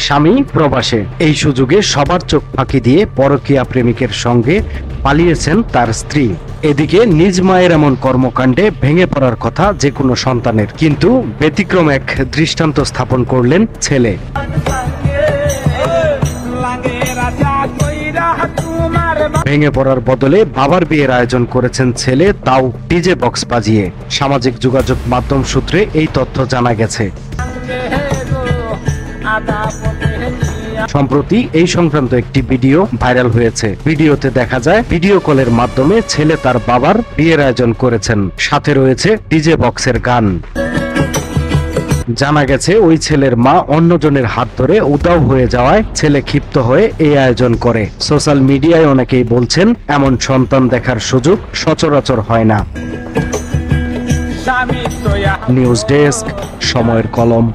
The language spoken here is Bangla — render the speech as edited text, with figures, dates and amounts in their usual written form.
স্বামী প্রবাসে। এই সুযোগে সবার চোখ ফাঁকি দিয়ে পরকীয়া প্রেমিকের সঙ্গে পালিয়েছেন তার স্ত্রী। এদিকে নিজ মায়ের এমন কর্মকাণ্ডে ভেঙে পড়ার কথা যে কোনো সন্তানের, কিন্তু ব্যতিক্রম এক দৃষ্টান্ত স্থাপন করলেন ছেলে। ভেঙে পড়ার বদলে বাবার বিয়ের আয়োজন করেছেন ছেলে, তাও ডিজে বক্স বাজিয়ে। সামাজিক যোগাযোগ মাধ্যম সূত্রে এই তথ্য জানা গেছে। সম্প্রতি এই সংক্রান্ত একটি ভিডিও ভাইরাল হয়েছে। ভিডিওতে দেখা যায় ভিডিও কলের মাধ্যমে ছেলে তার বাবার বিয়ের আয়োজন করেছেন, সাথে রয়েছে ডিজে বক্সের গান। জানা গেছে ওই ছেলের মা অন্যজনের হাত ধরে উধাও হয়ে যাওয়ায় ছেলে ক্ষিপ্ত হয়ে এই আয়োজন করে। সোশ্যাল মিডিয়ায় অনেকেই বলছেন এমন সন্তান দেখার সুযোগ সচরাচর হয় না। নিউজ ডেস্ক, সময়ের কলম।